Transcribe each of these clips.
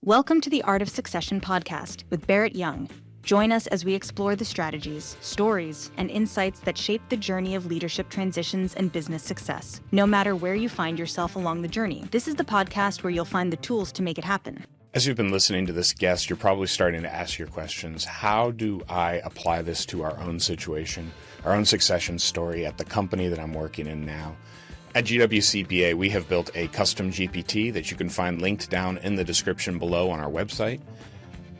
Welcome to the Art of Succession podcast with Barrett Young. Join us as we explore the strategies, stories, and insights that shape the journey of leadership transitions and business success. No matter where you find yourself along the journey, this is the podcast where you'll find the tools to make it happen. As you've been listening to this guest, you're probably starting to ask your questions. How do I apply this to our own situation, our own succession story at the company that I'm working in now? At GWCPA, we have built a custom GPT that you can find linked down in the description below on our website.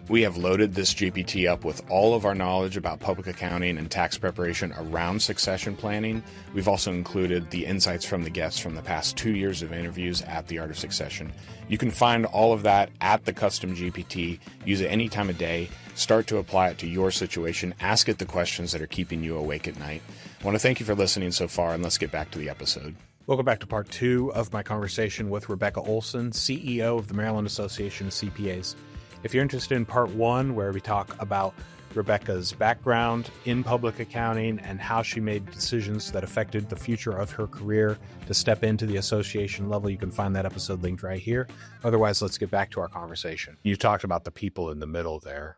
We have loaded this GPT up with all of our knowledge about public accounting and tax preparation around succession planning. We've also included the insights from the guests from the past 2 years of interviews at the Art of Succession. You can find all of that at the custom GPT. Use it any time of day. Start to apply it to your situation. Ask it the questions that are keeping you awake at night. I want to thank you for listening so far, and let's get back to the episode. Welcome back to part 2 of my conversation with Rebekah Olson, CEO of the Maryland Association of CPAs. If you're interested in part 1, where we talk about Rebekah's background in public accounting and how she made decisions that affected the future of her career to step into the association level, you can find that episode linked right here. Otherwise, let's get back to our conversation. You talked about the people in the middle there.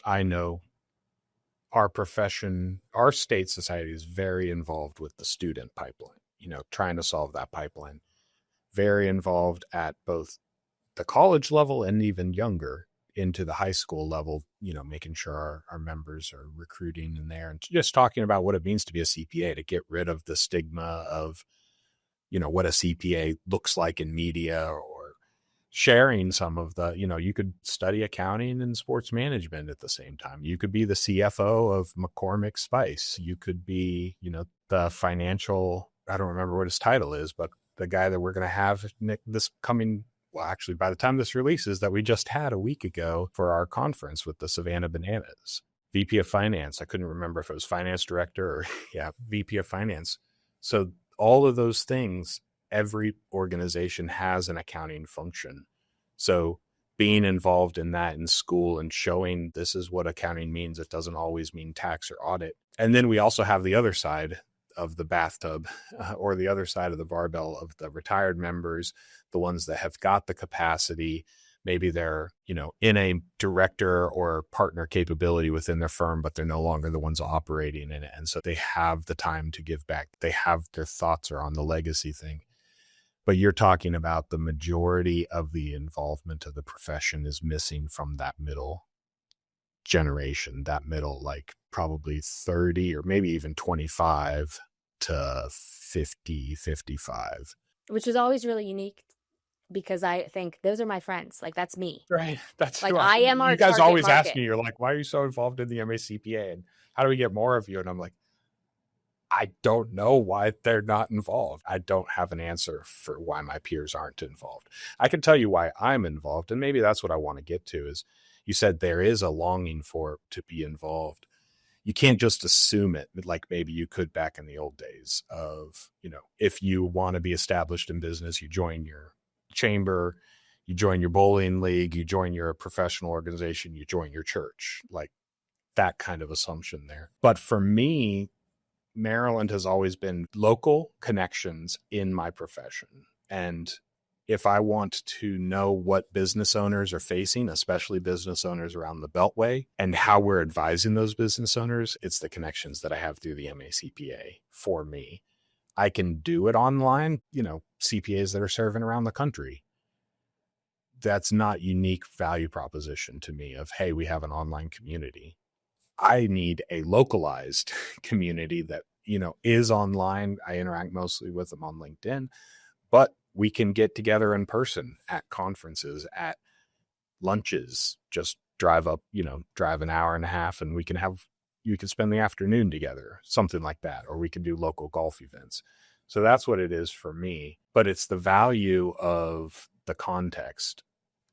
I know our profession, our state society is very involved with the student pipeline, trying to solve that pipeline. Very involved at both the college level and even younger into the high school level, making sure our members are recruiting in there and just talking about what it means to be a CPA, to get rid of the stigma of, what a CPA looks like in media, or sharing some of the, you could study accounting and sports management at the same time. You could be the CFO of McCormick Spice. You could be, the financial, I don't remember what his title is, but the guy that we're going to have this coming, well, actually, by the time this releases, that we just had a week ago for our conference with the Savannah Bananas, VP of Finance. I couldn't remember if it was Finance Director or, VP of Finance. So all of those things, every organization has an accounting function. So being involved in that in school and showing this is what accounting means, it doesn't always mean tax or audit. And then we also have the other side of the bathtub, or the other side of the barbell of the retired members, the ones that have got the capacity. Maybe they're, in a director or partner capability within their firm, but they're no longer the ones operating in it. And so they have the time to give back. Their thoughts are on the legacy thing. But you're talking about the majority of the involvement of the profession is missing from that middle generation, that middle, like probably 30 or maybe even 25 to 50, 55. Which is always really unique, because I think those are my friends. Like, that's me. Right. That's like, I am our you guys target always market. ask me, you're like, why are you so involved in the MACPA? And how do we get more of you? And I'm like, I don't know why they're not involved. I don't have an answer for why my peers aren't involved. I can tell you why I'm involved. And maybe that's what I want to get to is, you said there is a longing to be involved. You can't just assume it like maybe you could back in the old days of, if you want to be established in business, you join your chamber, you join your bowling league, you join your professional organization, you join your church, like that kind of assumption there. But for me, Maryland has always been local connections in my profession. And if I want to know what business owners are facing, especially business owners around the Beltway, and how we're advising those business owners, it's the connections that I have through the MACPA for me. I can do it online, CPAs that are serving around the country. That's not unique value proposition to me of, hey, we have an online community. I need a localized community that, is online. I interact mostly with them on LinkedIn, but we can get together in person at conferences, at lunches, just drive up, drive an hour and a half, and you can spend the afternoon together, something like that. Or we can do local golf events. So that's what it is for me. But it's the value of the context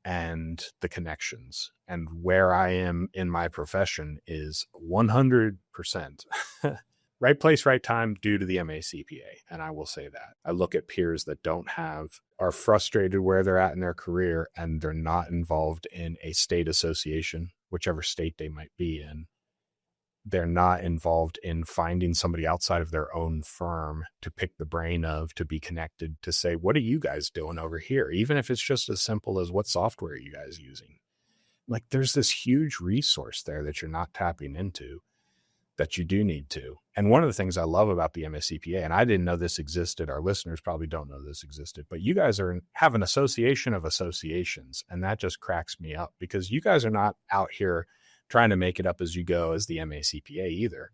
and the connections, and where I am in my profession is 100% right place, right time due to the MACPA. And I will say that. I look at peers that are frustrated where they're at in their career, and they're not involved in a state association, whichever state they might be in. They're not involved in finding somebody outside of their own firm to pick the brain of, to be connected, to say, what are you guys doing over here? Even if it's just as simple as, what software are you guys using? Like, there's this huge resource there that you're not tapping into, that you do need to. And one of the things I love about the MACPA, and I didn't know this existed, our listeners probably don't know this existed, but you guys have an association of associations. And that just cracks me up, because you guys are not out here trying to make it up as you go as the MACPA either.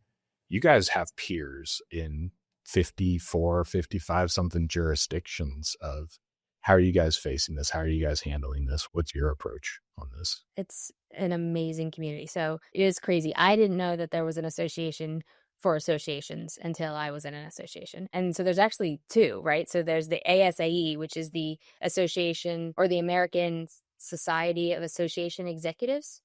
You guys have peers in 54, 55 something jurisdictions. Of how are you guys facing this? How are you guys handling this? What's your approach on this? It's an amazing community. So it is crazy. I didn't know that there was an association for associations until I was in an association. And so there's actually two, right? So there's the ASAE, which is the Association, or the American Society of Association Executives.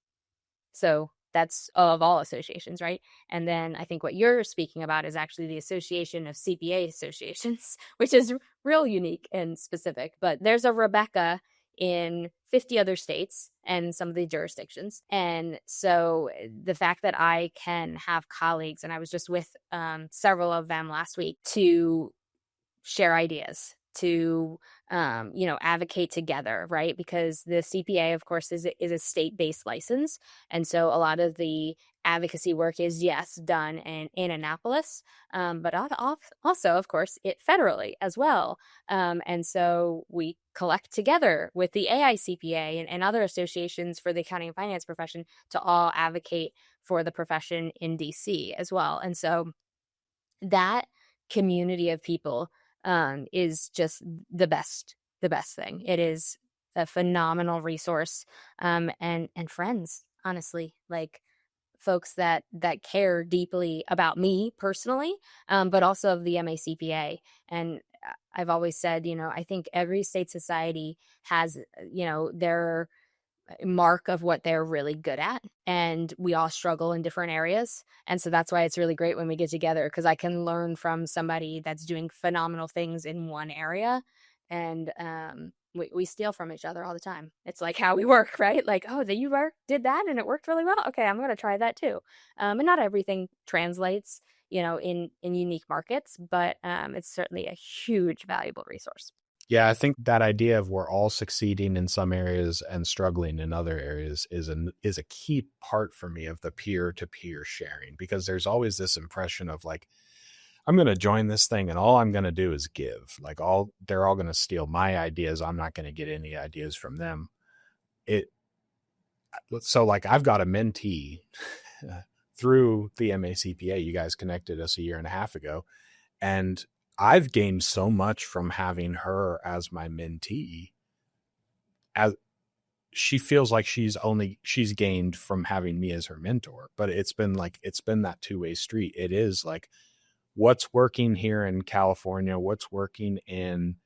So that's of all associations, right? And then I think what you're speaking about is actually the Association of CPA Associations, which is real unique and specific. But there's a Rebekah in 50 other states and some of the jurisdictions. And so the fact that I can have colleagues, and I was just with several of them last week, to share ideas, to advocate together, right? Because the CPA, of course, is a state-based license, and so a lot of the advocacy work is, yes, done in Annapolis, but also, of course, federally as well. And so we collect together with the AICPA and other associations for the accounting and finance profession to all advocate for the profession in DC as well. And so that community of people is just the best thing. It is a phenomenal resource, and friends, honestly, like folks that care deeply about me personally, but also of the MACPA. And I've always said, I think every state society has, their mark of what they're really good at, and we all struggle in different areas. And so that's why it's really great when we get together, because I can learn from somebody that's doing phenomenal things in one area, and we steal from each other all the time. It's like how we work, right? Like, oh, you did that and it worked really well, okay, I'm going to try that too. And not everything translates in unique markets, but it's certainly a huge valuable resource. Yeah, I think that idea of we're all succeeding in some areas and struggling in other areas is a key part for me of the peer-to-peer sharing, because there's always this impression of like, I'm going to join this thing and all I'm going to do is give. Like, they're all going to steal my ideas. I'm not going to get any ideas from them. So like, I've got a mentee through the MACPA. You guys connected us 1.5 years ago, and I've gained so much from having her as my mentee. As she feels like she's gained from having me as her mentor, but it's been that two-way street. It is like, what's working here in California, what's working in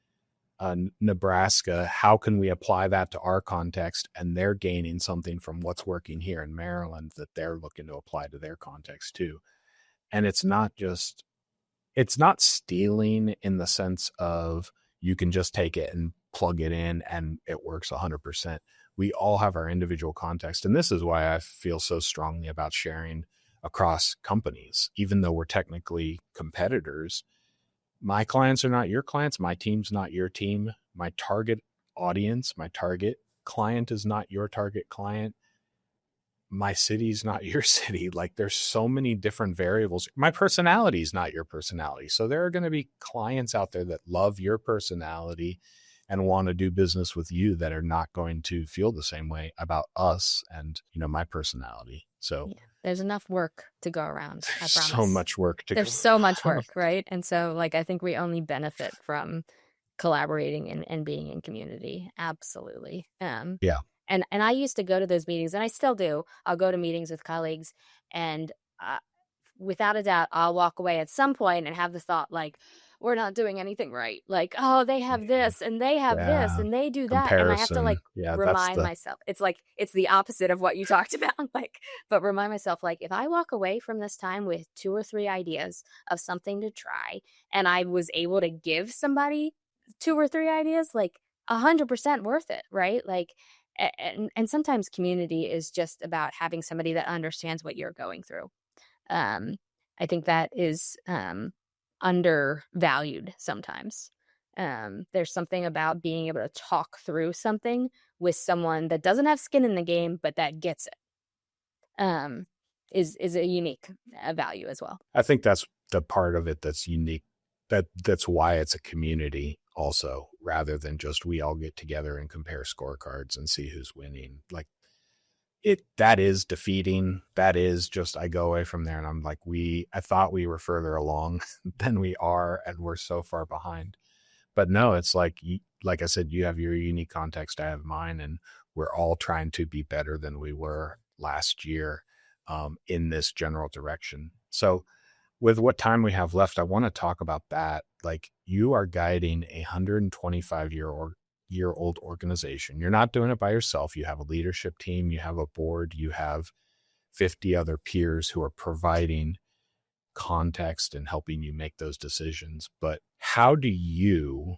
Nebraska, how can we apply that to our context? And they're gaining something from what's working here in Maryland that they're looking to apply to their context too. And it's not stealing in the sense of you can just take it and plug it in and it works 100%. We all have our individual context. And this is why I feel so strongly about sharing across companies. Even though we're technically competitors, my clients are not your clients. My team's not your team. My target audience, my target client is not your target client. My city's not your city. Like, there's so many different variables. My personality is not your personality. So there are going to be clients out there that love your personality and want to do business with you that are not going to feel the same way about us and, my personality. So yeah, there's enough work to go around. I promise. So much work to There's so much work, right? And so like, I think we only benefit from collaborating and being in community. Absolutely. Yeah. And I used to go to those meetings, and I still do. I'll go to meetings with colleagues, and without a doubt, I'll walk away at some point and have the thought like, we're not doing anything right. Like, oh, they have this and they have this and they do that. And I have to like remind myself. It's like, it's the opposite of what you talked about. Like, but remind myself, like, if I walk away from this time with 2 or 3 ideas of something to try, and I was able to give somebody 2 or 3 ideas, like 100% worth it, right? Like, and sometimes community is just about having somebody that understands what you're going through. I think that is undervalued sometimes. There's something about being able to talk through something with someone that doesn't have skin in the game, but that gets it, is a unique value as well. I think that's the part of it that's unique. That's why it's a community also, rather than just we all get together and compare scorecards and see who's winning. Like that is defeating. That is just, I go away from there and I'm like, I thought we were further along than we are, and we're so far behind. But no, it's like I said, you have your unique context, I have mine, and we're all trying to be better than we were last year in this general direction. So with what time we have left, I want to talk about that. Like, you are guiding a 125-year-old organization. You're not doing it by yourself. You have a leadership team, you have a board, you have 50 other peers who are providing context and helping you make those decisions. But how do you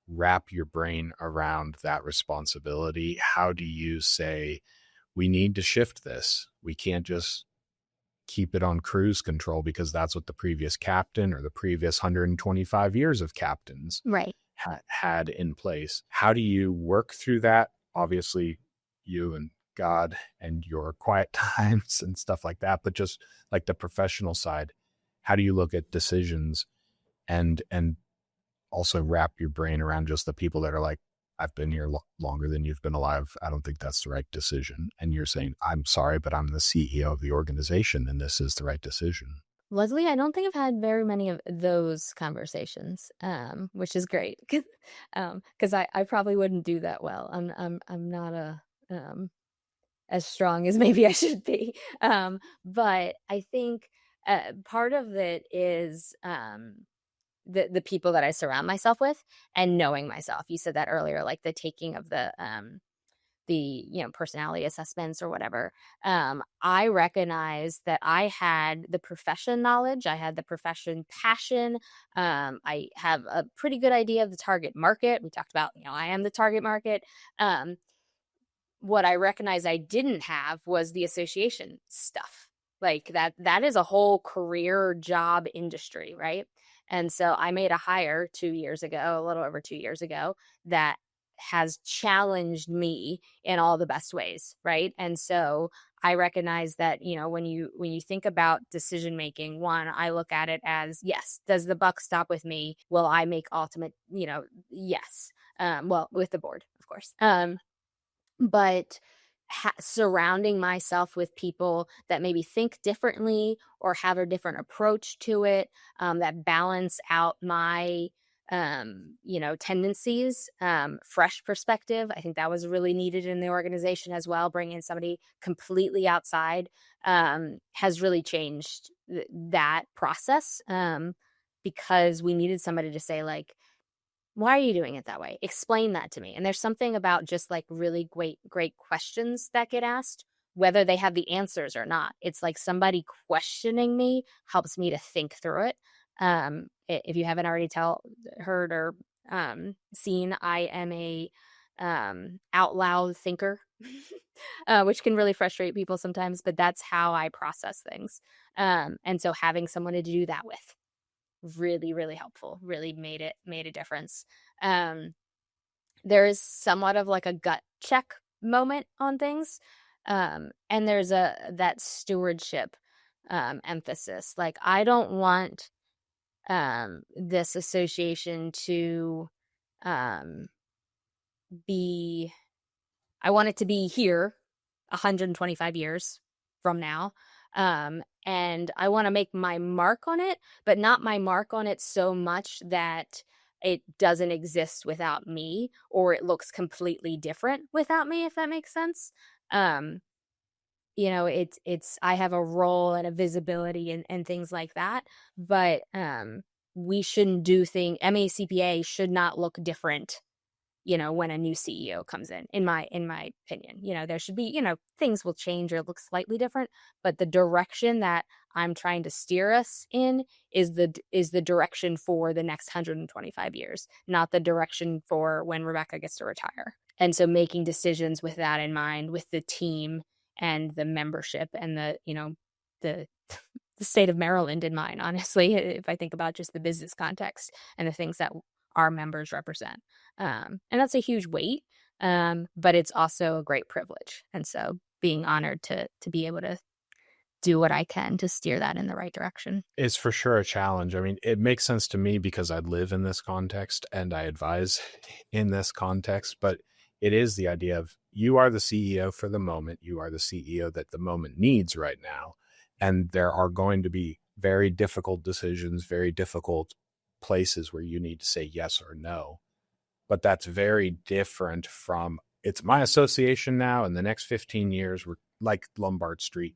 wrap your brain around that responsibility? How do you say, we need to shift this? We can't just keep it on cruise control because that's what the previous captain or the previous 125 years of captains Right. had in place. How do you work through that? Obviously, you and God and your quiet times and stuff like that, but just like the professional side, how do you look at decisions and also wrap your brain around just the people that are like, I've been here longer than you've been alive. I don't think that's the right decision. And you're saying, I'm sorry, but I'm the CEO of the organization and this is the right decision. Leslie, I don't think I've had very many of those conversations, which is great because I probably wouldn't do that well. I'm not as strong as maybe I should be. But I think part of it is the people that I surround myself with and knowing myself. You said that earlier, like the taking of the personality assessments or whatever. I recognize that I had the profession knowledge. I had the profession passion. I have a pretty good idea of the target market. We talked about, I am the target market. What I recognized I didn't have was the association stuff. Like that is a whole career job industry, right? And so I made a hire 2 years ago, a little over 2 years ago, that has challenged me in all the best ways, right? And so I recognize that, when you think about decision making, one, I look at it as, yes, does the buck stop with me? Will I make ultimate, yes. Well, with the board, of course. But surrounding myself with people that maybe think differently or have a different approach to it, that balance out my tendencies, fresh perspective. I think that was really needed in the organization as well. Bringing in somebody completely outside has really changed that process because we needed somebody to say, like, why are you doing it that way? Explain that to me. And there's something about just like really great questions that get asked, whether they have the answers or not. It's like somebody questioning me helps me to think through it. If you haven't already heard or seen, I am a out loud thinker, which can really frustrate people sometimes, but that's how I process things. And so having someone to do that with, really, really helpful, really made a difference. There is somewhat of like a gut check moment on things. And there's that stewardship emphasis. Like, I don't want this association to be, I want it to be here 125 years from now. And I want to make my mark on it, but not my mark on it so much that it doesn't exist without me, or it looks completely different without me, if that makes sense. It's I have a role and a visibility and things like that, but we shouldn't do things. MACPA should not look different when a new CEO comes in my opinion. There should be, things will change or look slightly different, but the direction that I'm trying to steer us in is the direction for the next 125 years, not the direction for when Rebekah gets to retire. And so making decisions with that in mind, with the team and the membership and the the state of Maryland in mind, honestly, if I think about just the business context and the things that our members represent. And that's a huge weight, but it's also a great privilege. And so being honored to be able to do what I can to steer that in the right direction. It's for sure a challenge. I mean, it makes sense to me because I live in this context and I advise in this context, but it is the idea of you are the CEO for the moment. You are the CEO that the moment needs right now. And there are going to be very difficult decisions, very difficult places where you need to say yes or no. But that's very different from it's my association now. In the next 15 years, we're like Lombard Street.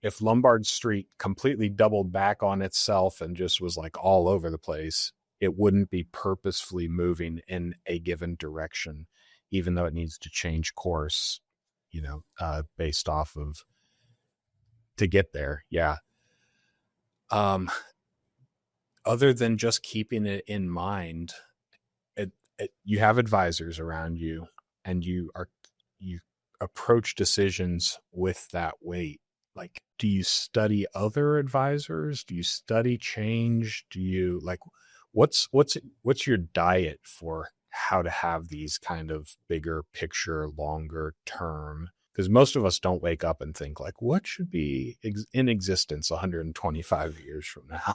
If Lombard Street completely doubled back on itself and just was like all over the place, it wouldn't be purposefully moving in a given direction, even though it needs to change course, based off of to get there. Yeah. Other than just keeping it in mind, you have advisors around you and you approach decisions with that weight. Like, do you study other advisors? Do you study change? Do you what's your diet for how to have these kind of bigger picture, longer term? Because most of us don't wake up and think like, what should be in existence 125 years from now?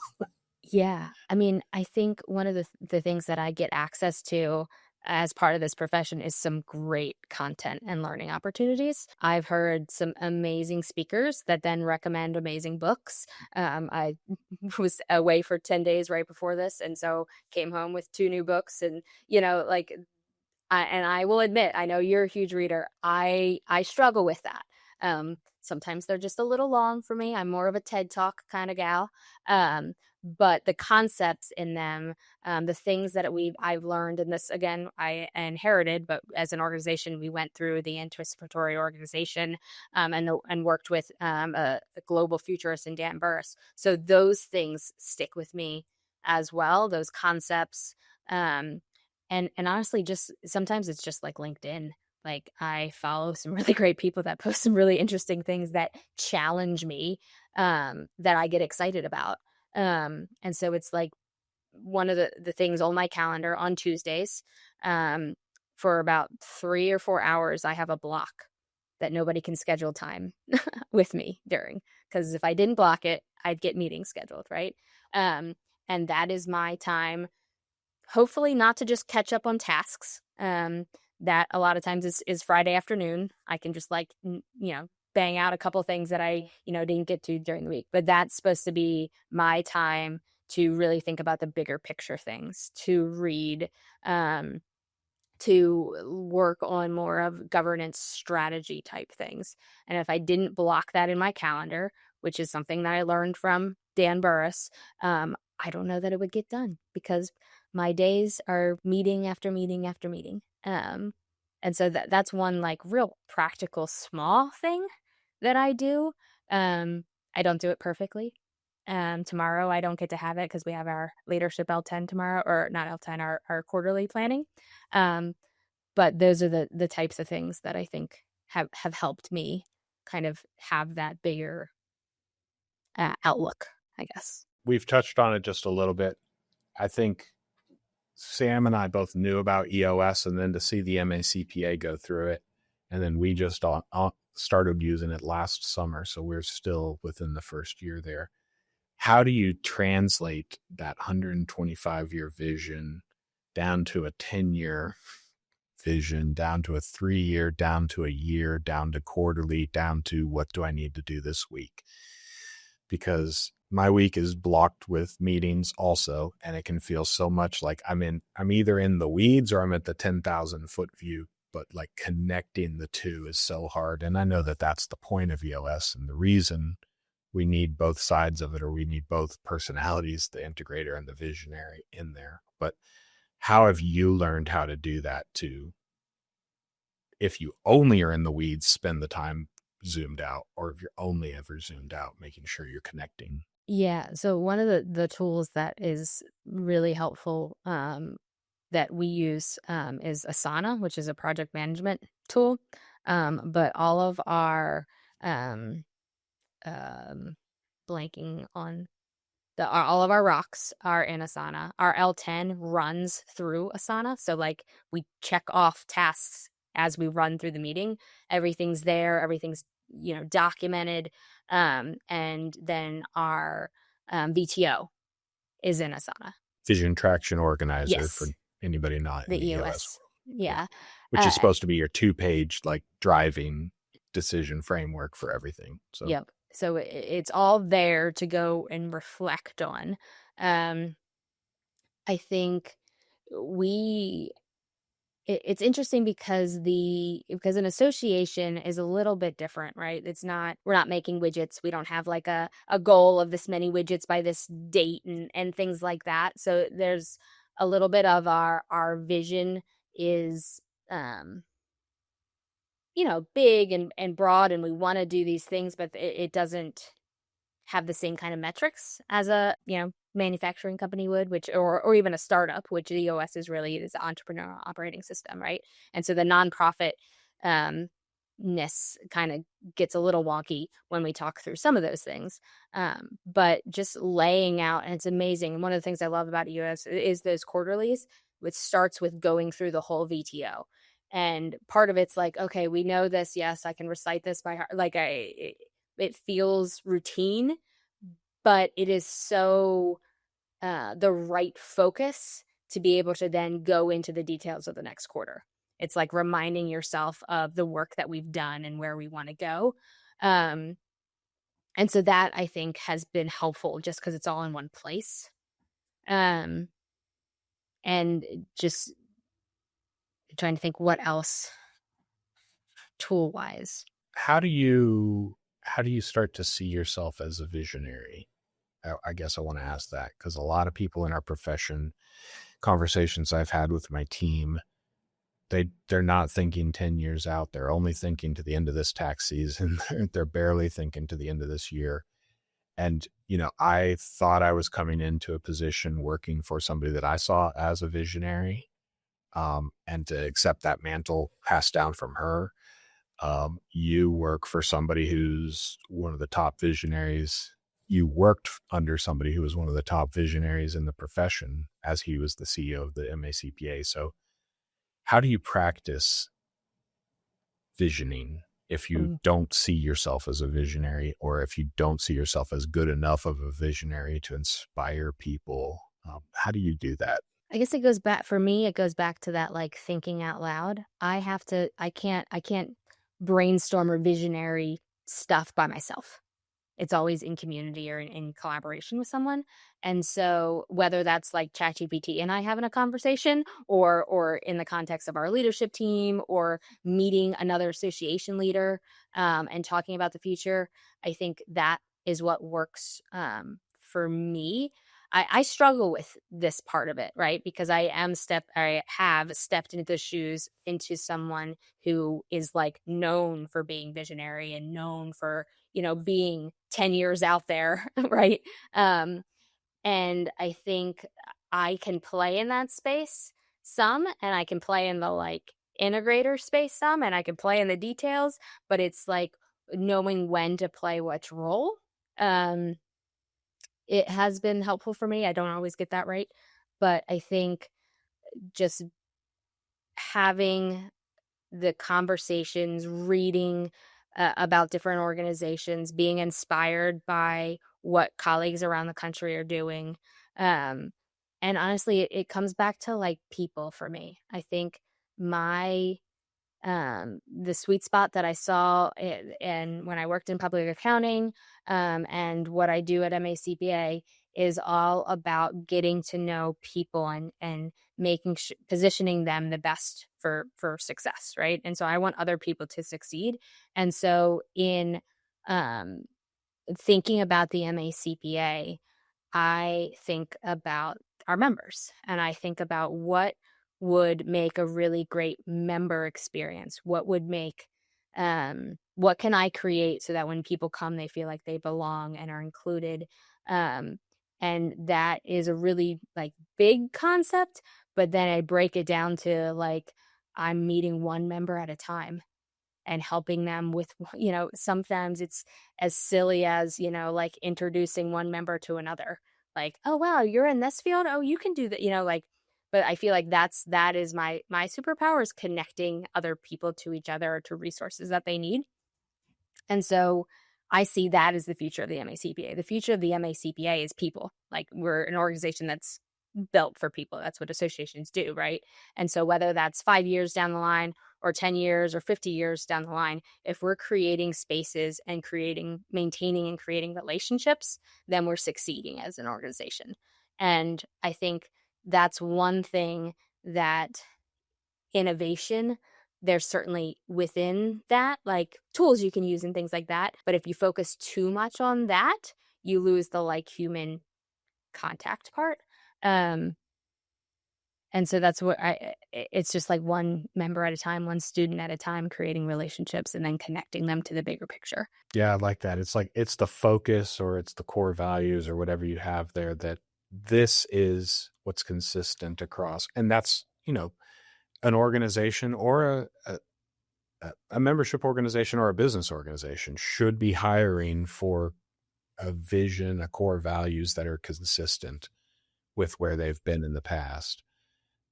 Yeah. I mean, I think one of the things that I get access to as part of this profession is some great content and learning opportunities. I've heard some amazing speakers that then recommend amazing books. I was away for 10 days right before this, and so came home with 2 new books. And, and I will admit, I know you're a huge reader. I struggle with that. Sometimes they're just a little long for me. I'm more of a TED Talk kind of gal. But the concepts in them, the things that I've learned, and this again I inherited, but as an organization we went through the anticipatory organization, and worked with a global futurist in Dan Burris. So those things stick with me as well. Those concepts, and honestly, just sometimes it's just like LinkedIn. Like I follow some really great people that post some really interesting things that challenge me, that I get excited about. And so it's like one of the things on my calendar on Tuesdays, for about 3 or 4 hours, I have a block that nobody can schedule time with me during, because if I didn't block it, I'd get meetings scheduled. Right. And that is my time, hopefully not to just catch up on tasks. That a lot of times is Friday afternoon. I can just bang out a couple things that I, didn't get to during the week. But that's supposed to be my time to really think about the bigger picture things, to read, to work on more of governance strategy type things. And if I didn't block that in my calendar, which is something that I learned from Dan Burris, I don't know that it would get done because my days are meeting after meeting after meeting. And so that's one like real practical small thing that I do. I don't do it perfectly. Tomorrow I don't get to have it because we have our leadership L10 tomorrow, or not L10, our quarterly planning. But those are the types of things that I think have helped me kind of have that bigger outlook, I guess. We've touched on it just a little bit. I think Sam and I both knew about EOS, and then to see the MACPA go through it, and then we just started using it last summer, so we're still within the first year there. How do you translate that 125-year vision down to a 10-year vision, down to a 3-year, down to a year, down to quarterly, down to what do I need to do this week? Because my week is blocked with meetings also, and it can feel so much like I'm either in the weeds or I'm at the 10,000 foot view, but like connecting the two is so hard. And I know that that's the point of EOS and the reason we need both sides of it, or we need both personalities, the integrator and the visionary in there. But how have you learned how to do that too? If you only are in the weeds, spend the time zoomed out, or if you're only ever zoomed out, making sure you're connecting. Yeah. So one of the tools that is really helpful, that we use, is Asana, which is a project management tool. But all of our blanking on all of our rocks are in Asana. Our L10 runs through Asana. So like we check off tasks as we run through the meeting. Everything's there. Everything's, documented. And then our VTO is in Asana. Vision Traction Organizer for Yes. anybody not in The the EOS EOS. world. Yeah. Which is supposed to be your 2-page like driving decision framework for everything. So Yep. So it's all there to go and reflect on. I think it's interesting because an association is a little bit different, right? We're not making widgets. We don't have like a goal of this many widgets by this date and things like that. So there's a little bit of our vision is, big and broad, and we want to do these things, but it doesn't have the same kind of metrics as a, manufacturing company would, or even a startup, which the EOS is really is entrepreneurial operating system, right? And so the nonprofit ness kind of gets a little wonky when we talk through some of those things. But just laying out, and it's amazing. And one of the things I love about EOS is those quarterlies, which starts with going through the whole VTO. And part of it's like, okay, we know this. Yes, I can recite this by heart. Like it feels routine, but it is so the right focus to be able to then go into the details of the next quarter. It's like reminding yourself of the work that we've done and where we want to go. And so that I think has been helpful just because it's all in one place. And just trying to think what else tool wise. How do you start to see yourself as a visionary? I guess I want to ask that because a lot of people in our profession, conversations I've had with my team, they're not thinking 10 years out. They're only thinking to the end of this tax season. They're barely thinking to the end of this year. And, I thought I was coming into a position working for somebody that I saw as a visionary, and to accept that mantle passed down from her. You work for somebody who's one of the top visionaries. You worked under somebody who was one of the top visionaries in the profession as he was the CEO of the MACPA. So how do you practice visioning if you don't see yourself as a visionary, or if you don't see yourself as good enough of a visionary to inspire people? How do you do that? I guess it goes back to that, like thinking out loud. I can't brainstorm or visionary stuff by myself. It's always in community or in collaboration with someone. And so whether that's like ChatGPT and I having a conversation, or in the context of our leadership team, or meeting another association leader and talking about the future, I think that is what works for me. I struggle with this part of it, right? Because I have stepped into the shoes into someone who is like known for being visionary and known for, being 10 years out there, right? And I think I can play in that space some, and I can play in the like integrator space some, and I can play in the details, but it's like knowing when to play which role. It has been helpful for me. I don't always get that right, but I think just having the conversations, reading about different organizations, being inspired by what colleagues around the country are doing. And honestly, it comes back to like people for me. I think the sweet spot that I saw and when I worked in public accounting and what I do at MACPA is all about getting to know people and making positioning them the best for success, right? And so I want other people to succeed. And so in thinking about the MACPA, I think about our members, and I think about what would make a really great member experience. What can I create so that when people come, they feel like they belong and are included? And that is a really like big concept, but then I break it down to like, I'm meeting one member at a time. and helping them with, sometimes it's as silly as, like introducing one member to another. Like, oh, wow, you're in this field. Oh, you can do that, but I feel like that is my superpower, is connecting other people to each other or to resources that they need. And so I see that as the future of the MACPA. The future of the MACPA is people. Like, we're an organization that's built for people. That's what associations do, right? And so whether that's 5 years down the line or 10 years or 50 years down the line, if we're creating spaces and maintaining and creating relationships, then we're succeeding as an organization. And I think that's one thing that innovation, there's certainly within that, like tools you can use and things like that. But if you focus too much on that, you lose the like human contact part. And so that's what it's just like one member at a time, one student at a time, creating relationships and then connecting them to the bigger picture. Yeah, I like that. It's like, it's the focus or it's the core values or whatever you have there, that this is what's consistent across. And that's, an organization or a membership organization or a business organization should be hiring for a vision, a core values that are consistent with where they've been in the past.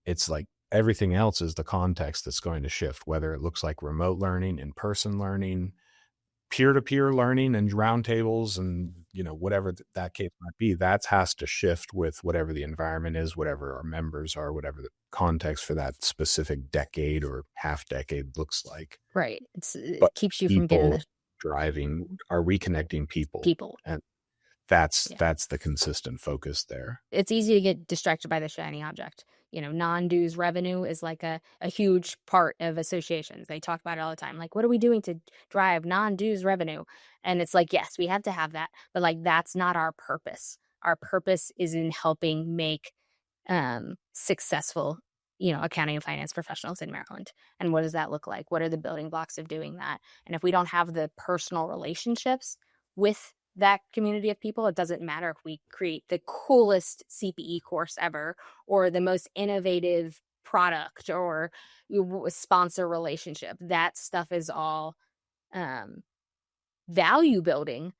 It's like everything else is the context that's going to shift, whether it looks like remote learning, in-person learning, peer-to-peer learning and roundtables and, whatever that case might be. That has to shift with whatever the environment is, whatever our members are, whatever the context for that specific decade or half decade looks like. Right. It But keeps you from getting the driving, are reconnecting people. And that's the consistent focus there. It's easy to get distracted by the shiny object. Non-dues revenue is like a huge part of associations. They talk about it all the time. Like, what are we doing to drive non-dues revenue? And it's like, yes, we have to have that, but like, that's not our purpose. Our purpose is in helping make successful, accounting and finance professionals in Maryland. And what does that look like? What are the building blocks of doing that? And if we don't have the personal relationships with that community of people, it doesn't matter if we create the coolest CPE course ever or the most innovative product or sponsor relationship. That stuff is all value building,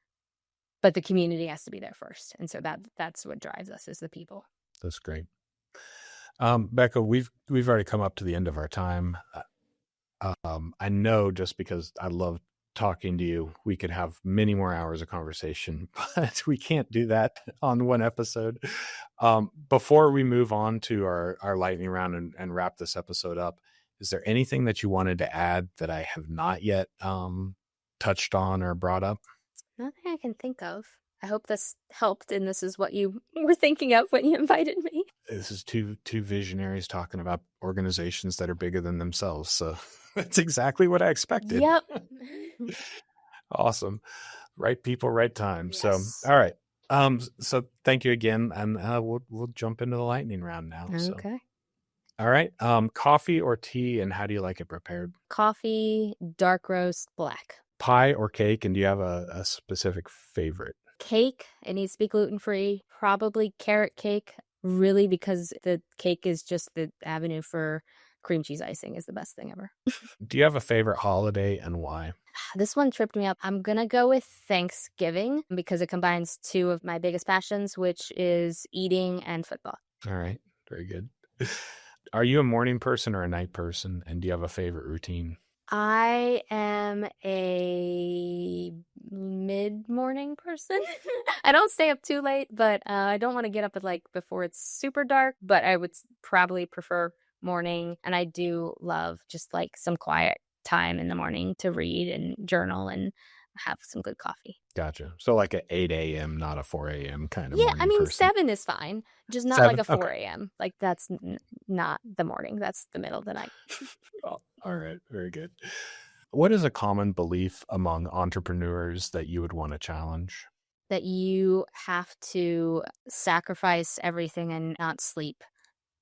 but the community has to be there first. And so that's what drives us, is the people. That's great. Becca, we've already come up to the end of our time. I know, just because I love talking to you, we could have many more hours of conversation, but we can't do that on one episode. Before we move on to our lightning round and wrap this episode up, is there anything that you wanted to add that I have not yet touched on or brought up? Nothing I can think of. I hope this helped, and this is what you were thinking of when you invited me. This is two visionaries talking about organizations that are bigger than themselves. So that's exactly what I expected. Yep. Awesome. Right people, right time. Yes. So, all right. So thank you again. And we'll jump into the lightning round now. Okay. So. All right. Coffee or tea, and how do you like it prepared? Coffee, dark roast, black. Pie or cake, and do you have a specific favorite? Cake. It needs to be gluten-free. Probably carrot cake, really, because the cake is just the avenue for cream cheese icing is the best thing ever. Do you have a favorite holiday, and why? This one tripped me up. I'm going to go with Thanksgiving because it combines two of my biggest passions, which is eating and football. All right. Very good. Are you a morning person or a night person? And do you have a favorite routine? I am a mid-morning person. I don't stay up too late, but I don't want to get up at before it's super dark, but I would probably prefer morning. And I do love just some quiet time in the morning to read and journal and have some good coffee. Gotcha. So at 8 a.m., not a 4 a.m. kind of morning person. 7 is fine. Just not 7? a 4 a.m. That's not the morning. That's the middle of the night. Oh, all right. Very good. What is a common belief among entrepreneurs that you would want to challenge? That you have to sacrifice everything and not sleep.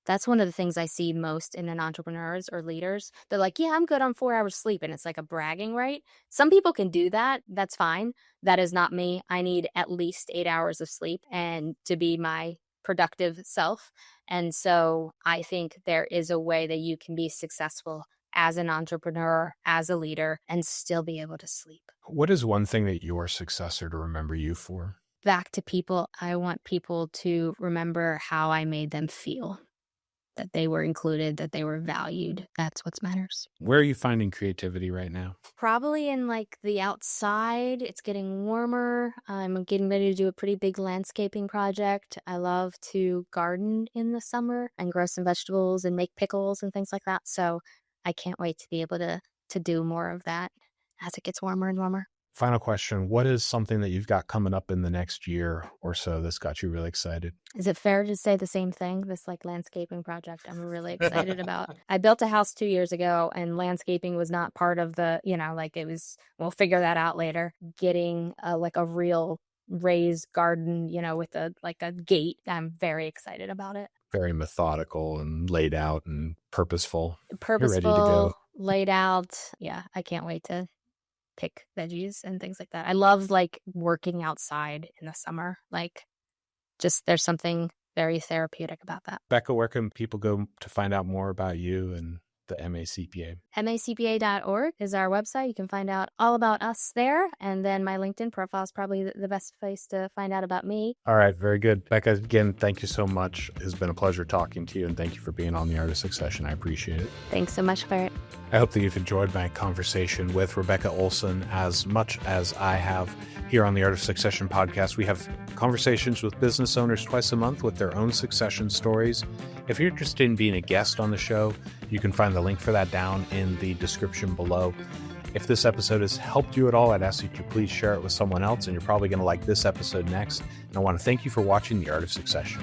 That's one of the things I see most in entrepreneurs or leaders. They're like, yeah, I'm good on 4 hours sleep. And it's like a bragging right. Some people can do that. That's fine. That is not me. I need at least 8 hours of sleep and to be my productive self. And so I think there is a way that you can be successful as an entrepreneur, as a leader, and still be able to sleep. What is one thing that your successor to remember you for? Back to people, I want people to remember how I made them feel, that they were included, that they were valued. That's what matters. Where are you finding creativity right now? Probably in like the outside. It's getting warmer. I'm getting ready to do a pretty big landscaping project. I love to garden in the summer and grow some vegetables and make pickles and things like that. So I can't wait to be able to do more of that as it gets warmer and warmer. Final question. What is something that you've got coming up in the next year or so that's got you really excited? Is it fair to say the same thing? This like landscaping project I'm really excited about. I built a house 2 years ago and landscaping was not part of the, like it was, we'll figure that out later. Getting like a real raised garden, with a gate. I'm very excited about it. Very methodical and laid out and purposeful. Purposeful, You're ready to go. Laid out. Yeah, I can't wait to pick veggies and things like that. I love like working outside in the summer. Like just there's something very therapeutic about that. Becca, where can people go to find out more about you and the MACPA? MACPA.org is our website. You can find out all about us there. And then my LinkedIn profile is probably the best place to find out about me. All right. Very good. Becca, again, thank you so much. It's been a pleasure talking to you. And thank you for being on The Art of Succession. I appreciate it. Thanks so much, Barrett. I hope that you've enjoyed my conversation with Rebekah Olson as much as I have here on the Art of Succession podcast. We have conversations with business owners twice a month with their own succession stories. If you're interested in being a guest on the show, you can find the link for that down in the description below. If this episode has helped you at all, I'd ask you to please share it with someone else, and you're probably going to like this episode next. And I want to thank you for watching The Art of Succession.